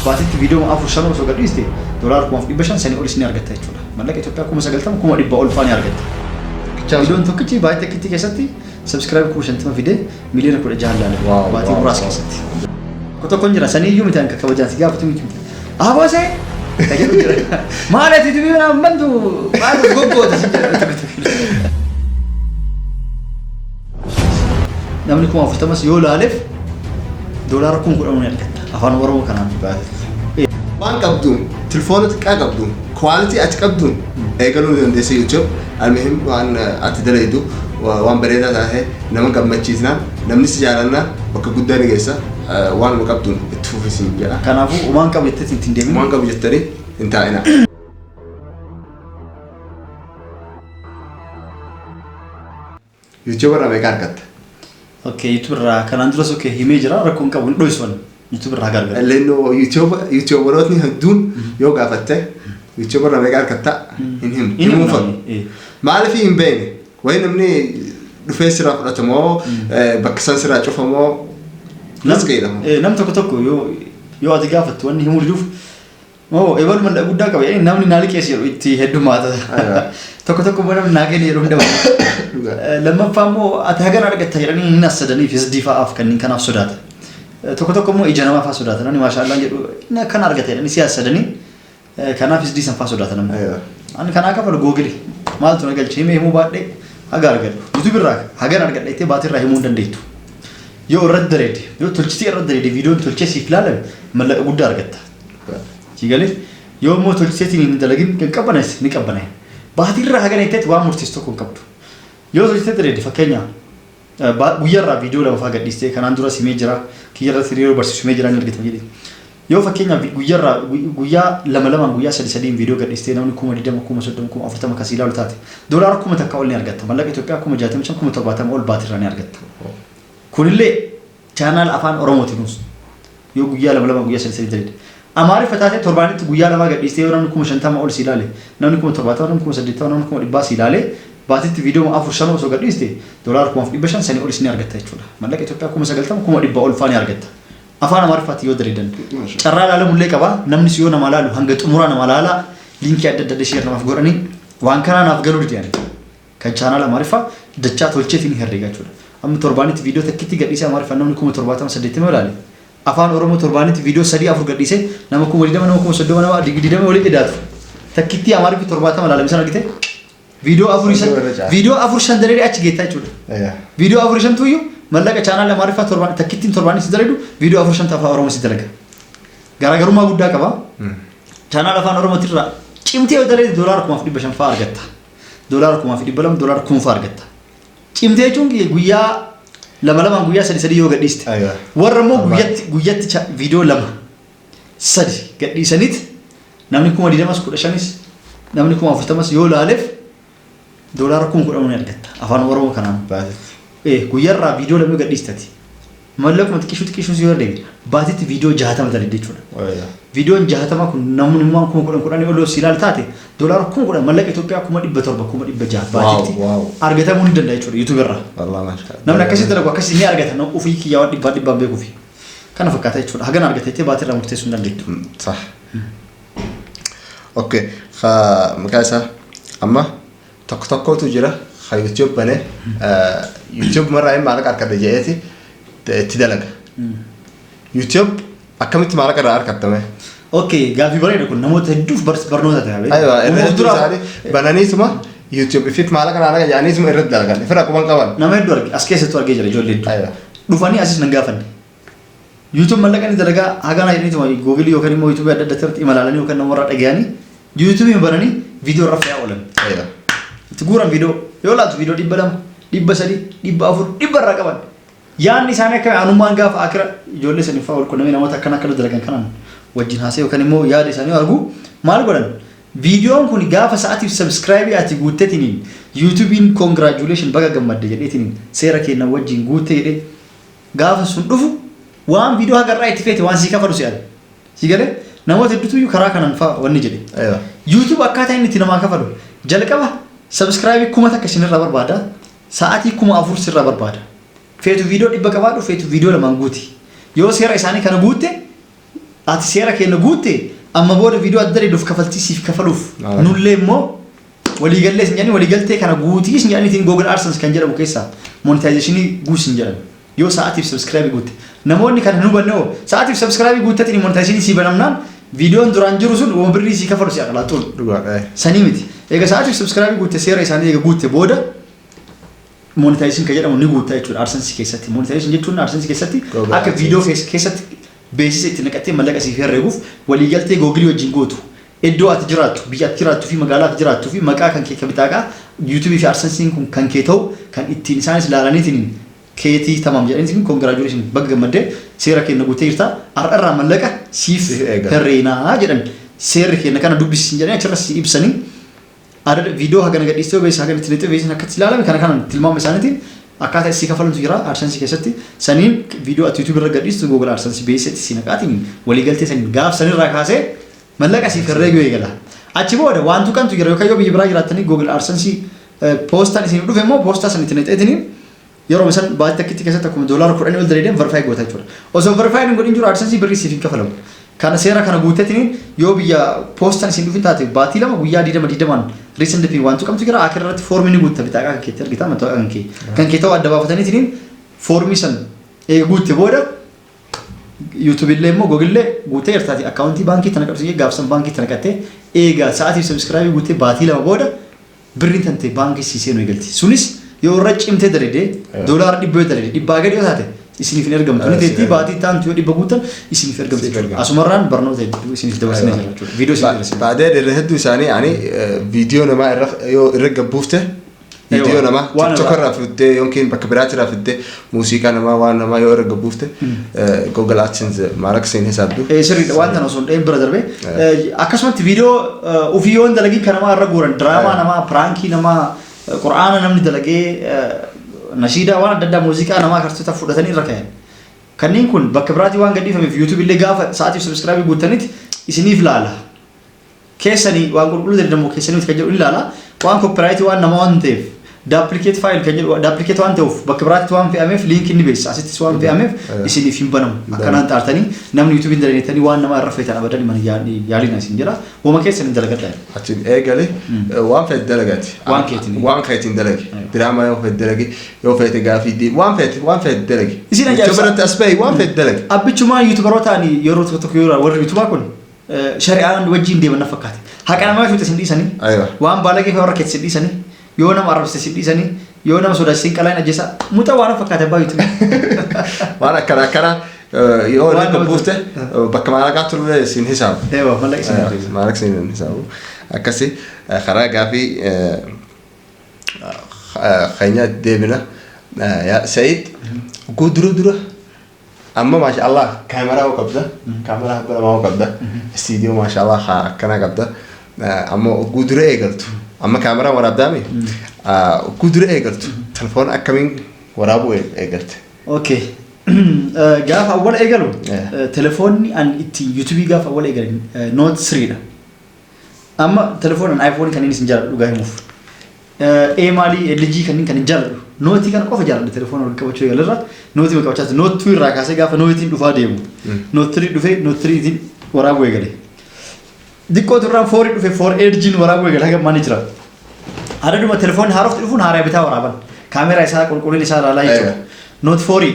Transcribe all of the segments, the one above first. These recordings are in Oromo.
baatitti viidiyoo afur shan osoo gadhiiste $1,500 sanii ol isin argatta jechuudha. Mallaqa Itoophiyaa 990 1,100 ol faani argatta. Viidiyoon tokkichi baay'ee takkitti keessatti subscribe 50 fide miliyoona 16 laala. Baatii muraasa keessatti. Tokko jira sanii iyyuu miti akka kabajaan si gaafatu miti. Abose maalati dubii na bantu maal goggoota si jedha. Namni kuma 40 yoo laaleef $10,000 ni argata. Afaan Oromoo kanaan baay'ee. Waan qabduun telefoona xiqqaa qabduun quality ati qabduun eegaluu dandeessa YouTube almuhim waan ati dalaydu waan bareedaa taate nama gammachiisnaan namni si jaalannaa bakka guddaa ni geessa waan qabduun itti fufisiin jedha. Kanaafuu waan qabu jettee ittiin deemin. Waan qabu jettanii hin taa'ina. YouTube irraa meeqa argatta? Okay, YouTube irraa kanaan duras himee jira rakkoon qabu hin dhoysoon. YouTube irraa gargaara. Leenoo YouTube rootni hedduun yoo gaafatte YouTube irraa meeqa argatta hin himu. Himuu fa'u. Maaliif hin beekne? Wayi namni dhufee siraa fudhatamoo bakka san siraa cufamoo nam tokko yoo ati gaafattu wanni himuu diduuf eebal manda guddaa qaba namni naali keessa jedhu itti heddumaata. Tokko namni naageen yeroo hundaa lammaffaa immoo ati hagan argatta jedhanii hin assadanii fisdii fa'aaf kanneen kanaaf sodaata. Tokko immoo ija namaa fa'aa sodaata namni maashaallaan jedhu kan argata jedhanii si assadanii kanaaf fisdii san fa'aa sodaata namni. Ani kanaa kafalu googili maaltu na galchee himee himuu baadhee haga argadhu. YouTube irraa hagan argadha ittee baatii irraa himuu hin dandeettu. Yoo irratti dareede yoo tolchisee irratti dareede viidiyoon tolchee siif ilaalame mallaqa guddaa argatta. Sigalee yoo immoo tolchiseetiin hin dalagin kan qabbanaas ni qabbanaa. Baatii irraa hagan itteetti waan murteessu tokko hin qabdu. Yoo tolchisee dareede fakkeenyaa guyyaarraa viidiyoo lama fa'aa gadhiistee kanaan dura simee jira kiyyarratti yeroo barsiisumee jira ni argita jedhee. Yoo fakkeenyaa guyyaa lamaan guyyaa sadiin viidiyoo gadhiistee namni 20,000 30,000 40,000 kasii ilaalu taate $1,000 takka ol ni argatta. Mallaqa Itoophiyaa 65,000 70,000 ol baatii irraa ni argatta. Kunillee channel afaan Oromootiinuus yoo guyyaa lama guyyaa sadii dareede. Amaariffa taatee torbaanitti guyyaa lama gadhiistee yoo namni 50,000 ol si ilaale namni 70,000 namni 80,000 namni 100,000 si ilaale baatitti viidiyoo afur shan osoo gadhiiste $1,500 sanii ol isin argatta jechuudha. Mallaqa Itoophiyaa 90,000 1,100 ol faani argatta. Afaan Amaariffaatti yoo dareedan carraa ilaalamullee qaba namni si yoo nama laalu hanga xumuraa nama laala liinkii adda addaa share namaaf godhanii waan kanaa naaf galuu didiyaan kan channel Amaariffaa dachaa tolcheetiin herreegaa jechuudha. Amma torbaanitti viidiyoo takkitti gadhiisee Amaariffaa namni 70,000 ilaale afaan Oromoo torbaanitti viidiyoo 3-4 gadhiisee nama 20,000 nama 30,000 nama 20,000 walitti hidhaatu takkitti Amaariffi 70 ilaalame sana argite viidiyoo 4 dareedee achi geettaa jechuudha. Viidiyoo 4 tuyyuu mallaqa channel Amaariffaa torbaanitti takkittiin torbaanitti dareedu viidiyoo 4 afaan Oromoo si dalaga. Garaagarummaa guddaa qaba. Channel afaan Oromootti irraa cimtee yoo dareede $1,500 fa'aa argatta. $1,500 $1,000 fa'aa argatta. Cimtee jechuun guyyaa lama guyyaa sadii yoo gadhiiste. Warra immoo guyyatti viidiyoo 2-3 gadhiisaniit namni 20,000 namni 40,000 yoo laaleef $10,000 ni argatta. Afaan Oromoo kanaan. Guyyaarraa viidiyoo 2 gadhiistati. Mallaquma xiqqishuu yoo deebi baatitti viidiyoo 60 dareede jechuudha. Viidiyoon 60 kun namni immoo 10,000 ol si ilaal taate $10,000 mallaqa Itoophiyaa 700 600 baatitti argatamuu ni danda'a jechuudha YouTube irraa. Namni akkasii dalagu akkasii ni argata nama ofii kiyyaa waan dhibbaan beekuufi. Kana fakkaata jechuudha. Hagan argateettee baatii irraa murteessuu hin dandeettu. Sah. Okay. Maqaa isaa amma tokkotu jira. YouTube bane YouTube marraa maallaqa argadha jedheeti itti dalaga. YouTube akkamitti maallaqa irraa argattame? Okay, gaaffii bareeda kun namoota hedduuf barnoota ta'e. Aywa, bananiituma YouTube ifit maallaqa irraa arga jedhaniituma irratti dalagan. Ifirra akkuma qaban. Nama hedduu arge as keessattuu argee jira ijoollee hedduu. Dhufanii asis nan gaafanne. YouTube mallaqa ni dalagaa haganaa jedhaniituma Google yookaan immoo YouTube adda addaa irratti imalaalanii yookaan namoota dhagayanii YouTube bananii viidiyoo irra fe'aa oolan. Itti guuran viidiyoo yoo laatu viidiyoo 200 300 400 irraa qaban. Yaanni isaanii akka anummaan gaafa akira ijoollee saniif fa'aa walqunnamee namoota akkana dalagan kanaan wajjin haasa'e yookaan immoo yaada isaanii argu maal godhan viidiyoon kun gaafa sa'aatiif subscribe ati guutteetiin YouTubein congratulation baga gammadde jedheetiin seera kenna wajjin guuttee jedhee gaafa sun dhufu waan viidiyoo hagarraa itti feete waan sii kafalu si'an. Sigalee namoota hedduutu karaa kanaan fa'aa wanni jedhe. YouTube akkaataa inni itti namaa kafalu jalqaba subscribe 1,000 takka sinirraa barbaada sa'aatii 4,000 sirraa barbaada. Feetu viidiyoo 100 qabaadhu feetu viidiyoo 2 guuti. Yoo seera isaanii kana guutte ati seera keenya guutte amma booda viidiyoo adda dheeduuf kafaltii siif kafaluuf nullee immoo waliigallee sin jedhani waliigaltee kana guutii sin jedhaniitiin Google AdSense kan jedhamu keessaa monetization guusin jedhan yoo sa'aatiif subscribe guutte namoonni kana nu bannoo sa'aatiif subscribe guuttatiin monetization si banamnaan viidiyoon duraan jiru sun waan birrii si kafalu si aqlaatuun sanii miti eega sa'aatiif subscribe guutte seera isaanii eega guutte booda monetization kan jedhamu ni guuttaa jechuudha AdSense keessatti monetization jechuun AdSense keessatti akka viidiyoo keessatti beeksisa itti naqattee mallaqa siif herreeguuf waliigaltee Google wajjin gootu iddoo ati jiraattu biyya ati jiraattu fi magaalaa ati jiraattu fi maqaa kan kee kabitaaqa YouTube fi AdSense kun kan kee ta'u kan ittiin isaanis ilaalaniitiin keetii tamam jedhaniitiin congratulation bagga gammadee seera keenya guutee jirta har'arraa mallaqa siif herreenaa jedhan seerri keenya kana dubbisiisin jedhanii achirratti ibsanii ada viidiyoo hagana gadhiistee beeksisa hagana itti leexee beeksisa akka itti ilaalame kana tilmaama isaaniitiin akkaataa isii kafalantu jira AdSense keessatti saniin viidiyoo ati YouTube irra gadhiistu Google AdSense beeksisa itti naqaatiin waliigaltee saniin gaaf sanirraa kaasee mallaqa siif herreeguu eegala achi booda waan tuqantu jira yookaan yoo biyya biraa jiraattanii Google AdSense poostaan isin dhufe immoo poostaa san itti naqxeetiniin yeroo misan baati takkitti keessatti akkuma $10 ol dareedeen verify goota jechuudha osoo verify hin godhin jiru AdSense birrii siif hin kafalamu kana seera kana guutetiniin yoo biyya poostaan isin dhufin taate baatii lama guyyaa 20 recent fi waan tuqamtu jira akka irratti foormii ni guutta bitaaqa kan keetti argitaa mataa kan kee ta'u adda baafataniitiin foormii san eega guutte booda YouTube illee immoo Google illee guutee irtaati akkaawuntii baankii tana qabsii gaafsan baankii tana qattee eega sa'aatiif subscribe guuttee baatii lama booda birriin tante baankii siisee nu eegalti sunis yoo irra cimtee dareedee $100 dareedee dhibbaa gadi yoo taate isiniif hin ergamtu ni teetti baatii taantu yoo dhibba guutan isiniif ergamtu asumarraan barnoota isiniif dabarsine jechuudha viidiyoo isiniif baadee dheerre hedduu isaanii ani viidiyoo namaa irra gabbuufte viidiyoo namaa TikTok irraa fiddee yookiin bakka biraatti irraa fiddee muuziqaa namaa waan namaa yoo irra gabbuufte Google AdSense maallaqa siin hisaabdu sirriidha waan tan osoo hin bira darbee akkasumatti viidiyoo ofii yoo dalagii kan namaa irra guuran diraamaa namaa piraankii namaa quraana namni dalagee nashiida waan adda addaa muuziqaa namaa kartoota fudhatanii irra kaa'an kanneen kun bakka biraatti waan gadhiifameef YouTube illee gaafa sa'aatiif subscribe guuttanitti isiniif laala keessanii waan qulqulluu deddeemoo keessaniif kan jedhu ilaala waan copyright waan nama waan ta'eef duplicate file kan jedhu duplicate waan ta'uuf bakka biraatti waan fe'ameef link inni beessa asittis waan fe'ameef isiniif hin banamu akkanaan xaartanii namni YouTube dalagatanii waan nama irra feetan abadan man yaalina isin jira wama keessan hin dalagadha achi eegale waan feet dalagati waan keetiin dalagi drama yoo feet dalagi yoo feet gaafii waan feet dalagi isin ajaa'ibsiisaa asbay waan feet dalagi abbichuma YouTuberootaan yeroo tokko yoo warri YouTuber kun shari'aan wajjin deeman fakkaate haqa namaa fuute sin dhiisanii waan baalagee fa warra keessa dhiisanii yoo nama arrabse sin dhiisanii yoo nama sodaachisiin qalaan ajjeesa muta waan fakkaate abbaa YouTube waan akkana yoo irra buufte bakka maallaqaa turre sin hisaabu maallaqa sin hisaabu akkasi karaa gaafii keenya deebina Said dura amma maashaallah kaameraa qabda kaameraa baramaa qabda studio maashaallah akkana qabda amma dura eegaltu amma kaameraa waraabdaami dura eegaltu telefoon akkamiin waraabuu eegalte okay gaafa awwal eegalu telefoonni an itti YouTube gaafa awwal eegalu Note 3 dha amma telefoon an iPhone kan inni sin jaalladhu dhugaa himuuf mali LG kan hin jaalladhu Note kan qofa jaalladhu telefoon wal qabachuu eegalarra Note qabachaa Note 2 irraa kaasee gaafa Note dhufaa deemu Note 3 dhufee Note 3 tiin waraabuu eegale dikkoo turraan 4 dhufee 4 edge waraabuu eegale haga maani jira adaduma telefoon haarofti dhufuun haaraa bitaa waraaban kaameraa isaa qulqullina isaa laalaa jechuudha Note 4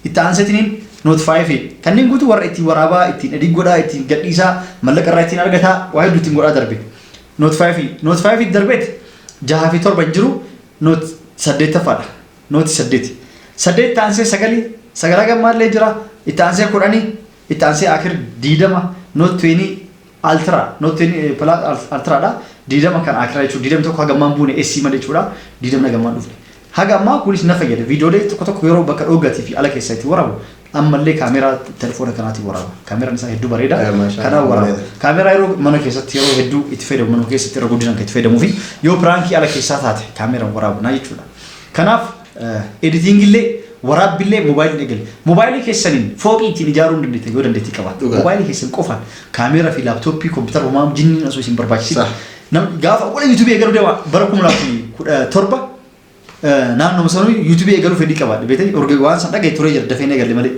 itti aansetiniin Note 5 kanneen guutuu warra ittiin waraabaa ittiin edit godhaa ittiin gadhiisaa mallaqa irraa ittiin argataa waa hedduu ittiin godhaa darbe Note 5 darbeet 6 fi 7 jiru Note 8 fadha Note 8 taansee 9 gammaallee jira itti aansee 10 itti aansee akhir 20 Note 20 Ultra Note 20 Plus Ultra dha 20 kan akhira jechuudha 20 tokko hagammaan buune SC malee jechuudha 20 nagammaan dhufne hagammaa kunis na fayyada viidiyoolee tokko yeroo bakka dhoogatii fi ala keessaa itti waraabu ammallee kaameraa telefoona kanaatti waraaba kaameraan isaa hedduu bareeda kana waraaba kaameraa yeroo mana keessatti yeroo hedduu itti fayyadamu mana keessatti yeroo guddinaan itti fayyadamuu fi yoo piraankii ala keessaa taate kaameraan waraabu na jechuudha kanaaf editing illee waraabbillee mobaayilii eegale mobaayilii keessaniin fooqii ittiin ijaaruu dandeettan yoo dandeettii qabaattu mobaayilii keessan qofaan kaameraa fi laaptooppii kompiitara homaa jinniin osoo isin barbaachisa gaafa wala YouTube eegaluu deema bara 2017 naannoo sanuu YouTube eegaluu fedhii qabaadhe beetanii waan san dhagaye turee jira dafee eegalle malee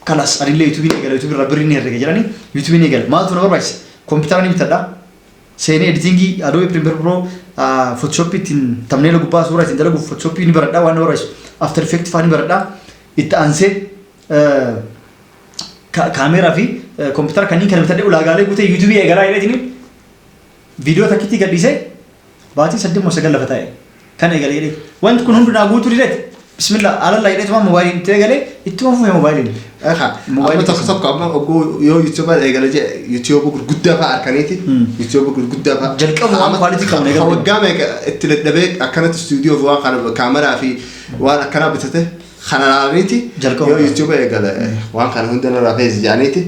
kalas adillee YouTube irra birrii ni herrega jedhanii YouTube ni eegale maaltu na barbaachisa kompiitara ni bitadha seenee editingii Adobe Premiere Pro Photoshop ittiin thumbnail gubbaa suuraa ittiin dalagu Photoshop ni baradhaa waan na barbaachisu After Effects faa ni baradhaa itti aansee kaameeraa fi kompiitara kanneen kana bitadhee ulaagaalee guutee YouTube eegalaa jedheetini viidiyoo takkitti gadhiisee baatii 8 lafa taa'e kan eegalee jedhee wanti kun hundinaa guutuu dideeti bismillah ala la jedhee tuma moobaayiliin itti eegalee ittuma fuufee moobaayiliin amma tokko amma oguu yoo YouTube eegale je YouTube gurguddaa fa'a harkaniiti YouTube guddaa fa'a jalqabu waan quality qabu eegale waggaa meeqa itti dadhabee akkanatti studio waan kana kaameraa fi waan akkana bitate kana laaliiti yoo YouTube eegale waan kana hundana rafees jaaniiti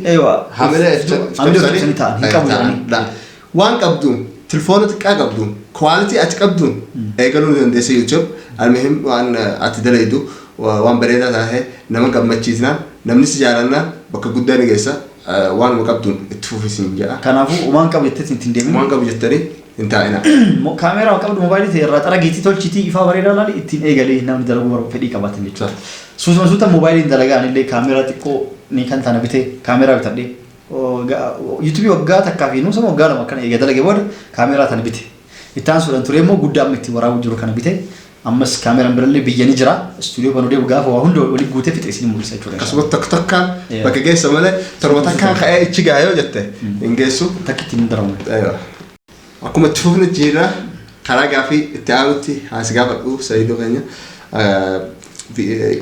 hamile waan qabdu telefoonatti qabdu quality ati qabdu eegaluu dandeessa YouTube almuhim waan ati dalaydu waan bareedaa tahe nama gammachiisnaan namni si jaalanna bakka guddaa ni geessa waan qabduun itti fufisin jedha kanaafuu waan qabu jettee ittiin deemin waan qabu jettanii hin taa'ina kaameeraa qabdu moobaayilii irraa xara giitii tolchitii ifaa bareedaa laali ittiin eegalee namni dalaguu fedhii qabaatan jechuudha suuta moobaayiliin dalagaan illee kaameeraa xiqqoo ni kan taana bitee kaameeraa bitadhee YouTube waggaa takkaa fi nuusama waggaa lama kana eega dalagee booda kaameeraa tana bite ittaan suudhaan ture immoo guddaa amma itti waraabuu jiru kana bite ammas kaameraan birallee biyya ni jira studio kan odee gaafa waa hunda walii guutee fixe isin mul'isa jechuudha akkasumas takkaan bakka geessa malee torba takkaan ka'ee ichi gaayoo jette hin geessu takkitti hin daramu akkuma itti fufne jira karaa gaafii itti aanutti haasi gaafadhu sayidoo keenya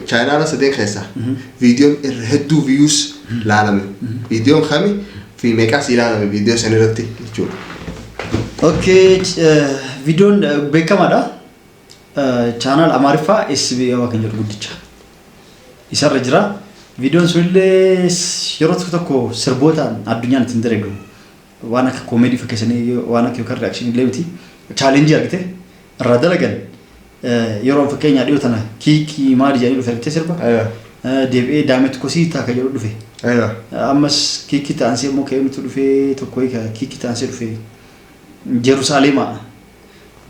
chaayinaala sadeen keessa viidiyoon irra hedduu views laalame viidiyoon kami fi meeqaas ilaalame viidiyoo san irratti jechuudha okay viidiyoon beekamaadha channel Amaariffaa SBA waan kan jedhu guddicha isarra jira viidiyoon sunillee yeroo tokko sirbootaan addunyaan ittiin dalagu waan akka comedy fakkeessanii waan akka yookaan reaction illee miti challenge argite irraa dalagan yeroo fakkeenyaa dhiyoo tana kiikii maali jedhanii dhufe sirba deebi'ee daametti kosii taaka jedhu dhufe ammas kiikii ta'ansee immoo ka'eetu dhufe tokko kiikii ta'ansee dhufe Jerusaalemaa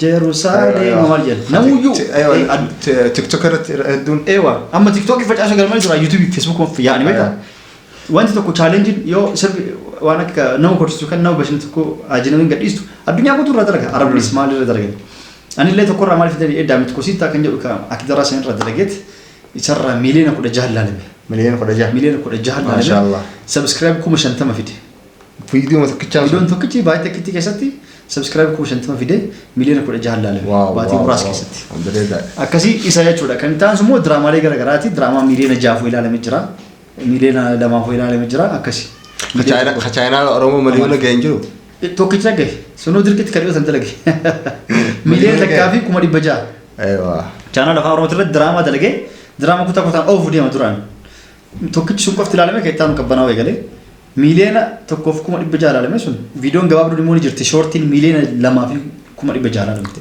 Jerusalem maal jedhu namuyyuu TikTok irratti hedduun amma TikTok facaasu galmanii jira YouTube Facebook yaa'ani beektaa wanti tokko challenge yoo sirbi waan akka nama korsiisu kan nama bashin tokko ajinamin gadhiistu addunyaa guutuu irra dalaga arabnis maal irra dalaga ani illee tokko irraa maal fidanii eddaamet kosiitaa kan jedhu akidaraa san irra dalageet isarra miliyoona 16 laalame miliyoona 16 laalame maashaallah subscribe 50 fide viidiyoon tokkichi baay'ee takkitti keessatti subscribe 50 fide miliyoona 16 laalame baatii muraas keessatti akkasii isa jechuudha kan ta'an immoo diraamaalee garagaraati diraamaa miliyoona 6 ilaalame jira miliyoona 2 ilaalame jira akkasii chaayinaala oromoo miliyoona ga'een jiru tokkichi dhagge sunoo dirqitti kan dhiyootan dalage miliyoona takkaa fi 600 chaayinaala afaan oromoo irratti diraamaa dalage diraamaa kutaan oofu deema duraan tokkichi sun qofti ilaalame kan itti aanu qabbanaa eegalee miliyoona 1,600 ilaalame sun viidiyoon gabaabduu immoo ni jirti shoortiin miliyoona 2,600 ilaalamte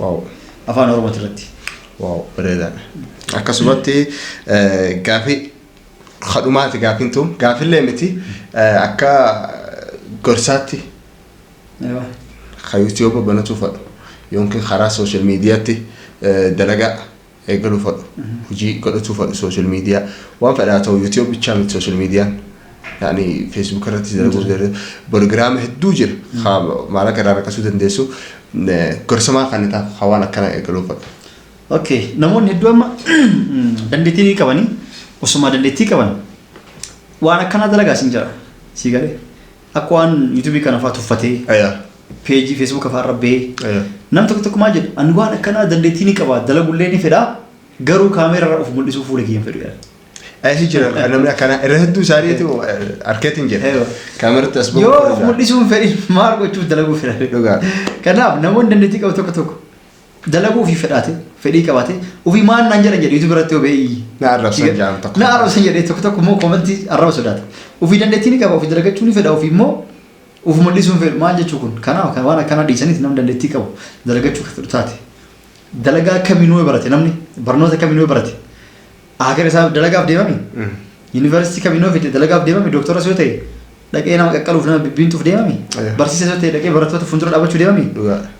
afaan oromoo irratti bareeda akkasumatti gaafii kadhumaati gaafiin tun gaafillee miti akka gorsaatti YouTube banachuu fadhu yookiin karaa social mediaatti dalagaa eegaluu fadhu hojii godhachuu fadhu social media waan fedhaa ta'u YouTube bichaa miti social media yani Facebook irratti dalaguu program hedduu jira maala garaa rakkasuu dandeessu gorsamaa kan ta'a hawaan akkana eegaluu fadhu okay namoonni hedduu amma dandeettii ni qabanii osuma dandeettii qaban waan akkana dalagaa sin jira si galee akka waan YouTube kana fa'aa tuffatee page Facebook afaan rabbee nam tokko maal jedhu ani waan akkana dandeettii ni qaba dalagullee ni fedha garuu kaameera irraa of mul'isuu fuula kiyyan fedhu yaala aysi jira namni akkana irra hedduu isaaniitu arkeetiin jira kaameeratti as yoo of mul'isuun fedhi maal gochuuf dalaguu fedha kanaaf namoonni dandeettii qabu tokko dalaguu fi fedhaate fedhii qabaate ofii maan naan jedhan jedhu YouTube irratti obeeyi na arrabsan jaan tokko na arrabsan jedhee tokko immoo komentii arraba sodaata ofii dandeettii ni qaba ofii dalagachuu ni fedha ofii immoo of mul'isuun fedhu maal jechuu kun kanaaf waan akkana dhiisaniiti namni dandeettii qabu dalagachuu kan fedhu taate dalagaa kaminuu barate namni barnoota kaminuu barate agar isaa dalagaaf deemami yuunivarsiitii kaminuu fedhe dalagaaf deemami dooktora soo ta'e dhaqee nama qaqqaluuf nama bibbiintuuf deemami barsiisa soo ta'e dhaqee barattoota fuuldura dhaabachuu deemami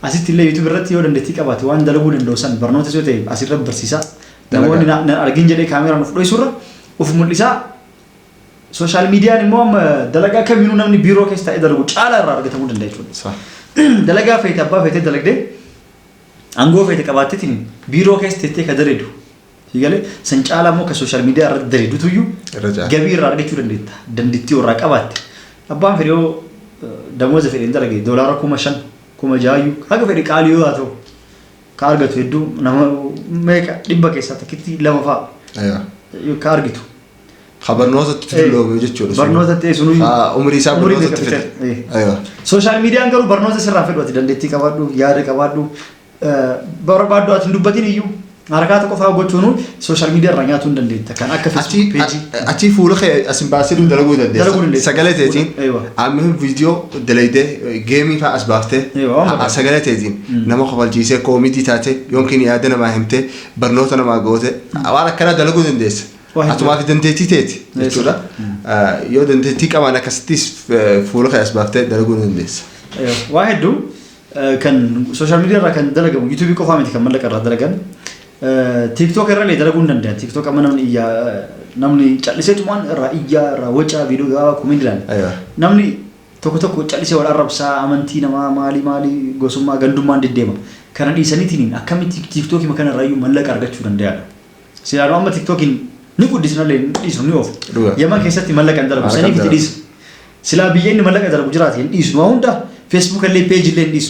asitti illee YouTube irratti yoo dandeettii qabaate waan dalaguu danda'u san barnoota soo ta'e asirra barsiisaa namoonni na argin jedhee kaameeraan of dho'isurra of mul'isaa social media ni mo dalaga kaminu namni biro keessa ta'e dalagu caala irraa argatamuu danda'a jechuudha. Dalagaa feete abbaa feete dalagdee angoo feete qabaatteetiin biro keessa teessee ka daleedu. Sigale san caala mo ka social media irra daleedu tuyyu gabii irraa argachuu dandeetta. Dandeettii irraa qabaatte. Abbaan fedhoo damoza fedhe dalagee doolaara 5,000 6,000 haga fedhe qaalii yoo ta'u ka argatu hedduu nama meeqa dhibba keessaa takkitti lama fa'a. Ka argitu. خبرنوزة تفلو يجتشون برنوزة تيسوني عمري ساب برنوزة تفل أيوة سوشيال ميديا أنكروا برنوزة سرّا في الوقت دندتي كبادو ياري كبادو بارو أتندو بدين يو حركات كوفا بوتشونو سوشيال ميديا رنياتون دندتي كان أكفي بيجي أتي فولخ أسم باسير دلقو دندتي سجلت هذين عامل فيديو دليده جيمي فأسبابته سجلت هذين نما خبال جيسة كوميدي تاته يمكن يادنا ما همته برنوزة ما جوته أولا كنا دلقو دندس أتوما في دندتي تيتي يقوله يو دندتي كمان كستيس فولخ أسبابته دلقو دندس واحد دو كان سوشيال ميديا را كان دلقو يوتيوب كوفامي كمان لك را دلقان تيك توك را لي دلقو دندة تيك توك أمانه إياه نمني چالسة تومان را إياه را وجه فيديو جوا كوميديان نمني توكو چالسة ولا ربسا أمانتي نما مالي غوسما غندومان ديدما كان إنساني تينين أكمل تيك توك مكان رايو ملك أرجع شو دندة سيارة أما تيك توكين نقول ديسنا ديسنا نيوف ياما كيسة ملك عندنا بس أنا كنت ديس سلا بيجي ملك عندنا بجرات يعني ديس ما هوندا فيسبوك اللي بيج اللي ديس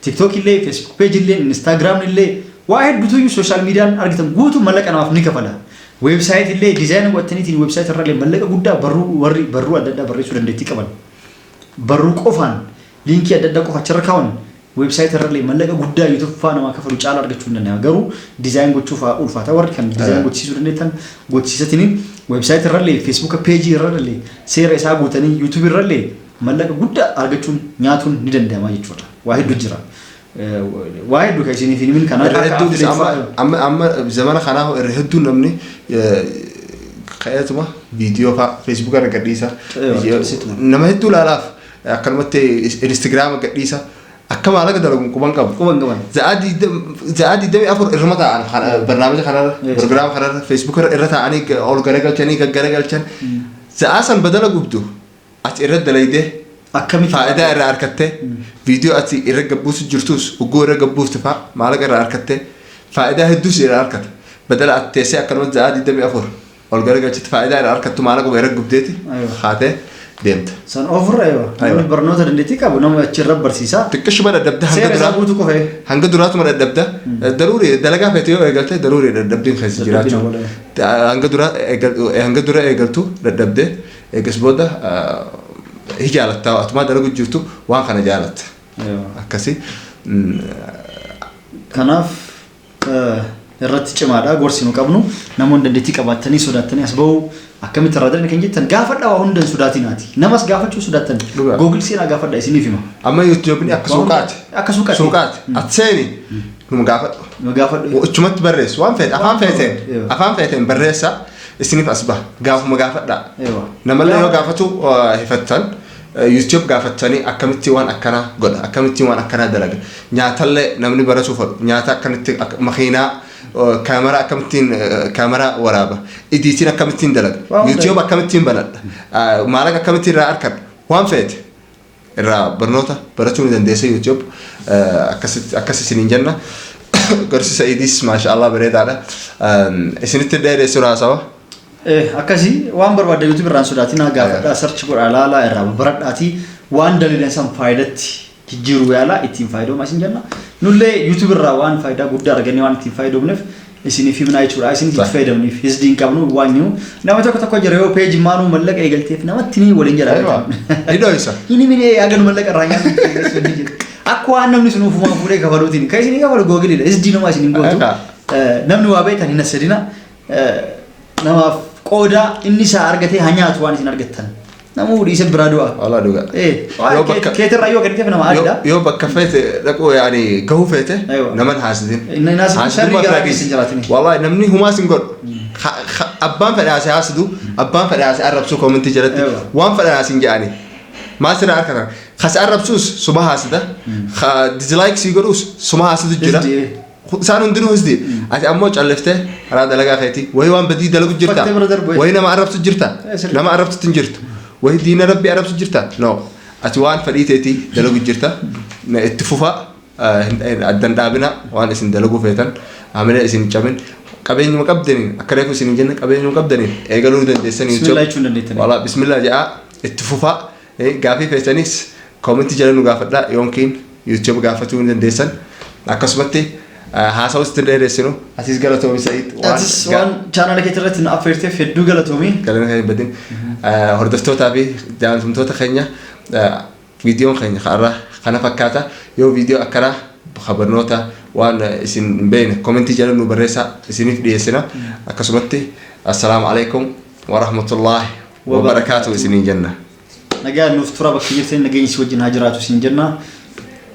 تيك توك اللي فيسبوك بيج اللي إنستغرام اللي واحد بتوي سوشيال ميديا أرجعتم قوتو ملك أنا أفني كفلا ويب سايت اللي ديزاين وقتني تين ويب سايت الرجل ملك قودا برو أددا بري سودان دتي كمان برو كوفان لينك أددا كوفا شركاون ويب سايت الرجل ملك قودا يوتيوب فانا ما كفلو تعال أرجعتون لنا جرو ديزاين قوتشوفا أولفا تور كان ديزاين قوتشي سودان دتان قوتشي ستينين ويب سايت الرجل فيسبوك بيجي الرجل سير إسحاق قوتني يوتيوب الرجل ملك قودا أرجعتون نياتون ندن دما يجورا واحد بجرا واحد بكايسيني في من كندا أما زمان خناه الرهدو نمني خياتما فيديو فا فيسبوك أنا قديسة نما هدو لالاف كلمة إنستغرام قديسة أكمل على قدر كمان كمان زادي دم أفر الرمضة عن برنامج خناه برنامج خناه فيسبوك الرتا عني أول قرقل تاني قرقل تان زأسن بدل قبضو أترد دليده أكمل فائدة الرأركته فيديو أتي الرجبوس جرتوس وجو الرجبوس تفا ما لقى الرأركته فائدة هدوس الرأركته بدل التسع كلمة زادي دم أفر أول قرقل فائدة الرأركته ما لقى الرجب ديتي خاطه ديمت سان أوفر أيوة برنامج دندتي كابو نوم أشرب برسيسا تكش مرة دبده هنقد درات مرة دبده ضروري دلقة فتيو قلته ضروري دبدين خزي جراتو هنقد درات قلتو دبده قصبوده هي جالت أتما درجة جرتو وان خنا جالت كسي كناف الرتش ماذا قرصينو كابنو نمون دندتي كباتني سوداتني أسبوع أكمل ترادرني كنجي تنقافر لا وهم دن سوداتي ناتي نماس قافر شو سوداتن جوجل سينا قافر ده سيني فيما أما يوتيوبني أكسوكات أتسيني مقافر وشمت بريس وان فيت أفهم فيتين بريسا السنين أصبح قاف مقافر لا نملا يو قافتو هفتن يوتيوب قافتني أكملتي وان أكنا قد أكملتي وان أكنا دلق نياتله نمني برا شوفر نياتا كانت مخينا كاميرا أكملتين كاميرا ورابة إديتين أكملتين دلق يوتيوب أكملتين بلد مالك أكملتين رأركب وان فيت الرا برنوتا براتوني دندسة يوتيوب أكسس سنين جنة قرص سيديس ما شاء الله بريد على سنة الدائرة سورة سوا أكاسي وان برباد يوتيوب ران سوداتي ناقا سيرش قر على لا الرا برات آتي وان دليل سام فايدة تجيرو يالا إتين فايدو ما سنجنا نولي يوتيوب را وان فايدة قد رجعني وان إتين فايدو بنف إسني في مناي شورا إسني تفايدة بنف هزدين كابنو وانيو نما تكو جريو بيج مانو ملك أيقلتي في نما تني ولين جرا إيدو إيسا إني مني أجن ملك الرانيان أكو أنا من سنو فما فوري كفاروتين كايسني كفارو جوجل إسدينو ما سنين قوتو نمنو أبيت هني نسرينا نما قودا إني سأرجعتي هنيا أتواني سنرجعتن نمو ريسة برادوا الله دوغا كيتر رايو كنتي فينا ما عادا يو بكفيت لكو يعني كهوفته نمن حاسدين الناس حاسدين والله نمني هما سنقول أبان فداس حاسدو أبان فداس أرب سو كومنتي جلت وان فداس يعني ما سر أركنا خس أرب سوس سما حاسده ديزلايك سيجروس سما حاسد جرا سانون دينو هزدي أتي أمو جلفته هذا لقى خيتي وهي وان بدي دلوق جرتا وهي نما عرفت جرتا نما عرفت تنجرت وهي دين ربي عرفت جرتا نو أتي وان فريتي دلوق جرتا اتفوفا الدندابنا وان اسم دلوقو فيتن عمله اسم جامن قبين مقبدنين أكرهكو سنين جنة قبين مقبدنين إيجالون دندسني والله بسم الله جاء اتفوفا قافي فيتنيس كومنتي جلنا قافت لا يمكن يوتيوب قافتون دندسن أكسبتي هاسوس تدرسينو أسيس قالتومي سعيد أسيس وان channel كتيرت نأفرته في دو قالتومي قالنا هاي بدين هردفتو تابي جان سمتو تخينيا فيديو خينيا خنا فكاتا يو فيديو أكره خبر نوتا وان اسم بين كومنتي جلنا نبرسها اسمي في ديسنا أكسبتي السلام عليكم ورحمة الله وبركاته اسمي جنة نجا نفترض بكثيرين نجي نسوي هاجرات وسين جنة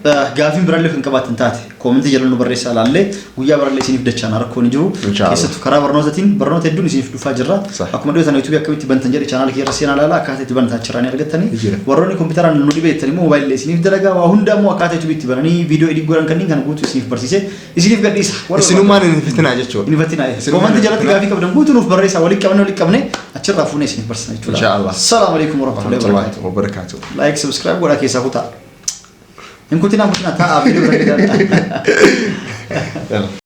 قافين برالي فين كبات انتاتي كومنتي جلنا نبرس على اللي ويا برالي سينف دتشان أركون جو كيسة كرا برنوتين برنوت يدون سينف دفاع جرا أكمل دوت أنا يوتيوب أكمل تبنتنجر channel كي رسينا لا كاتي تبنت هالشراني أرجعتني وروني كمبيوتر أنا نودي بيتني موبايل اللي سينف درجة وهوندا مو كاتي تبي تبناني فيديو إدي قران كني كان قوتو سينف برسيسه سينف قديس سينو ما نفتنا عجت شو نفتنا كومنتي جلنا تقافي كبدن قوتو نوف بريس أولي كمنه أتشرف فوني سينف برسنا إن شاء الله السلام عليكم ورحمة الله وبركاته لايك سبسكرايب ولا كيسة هوتا إن كنتنا تا فيديو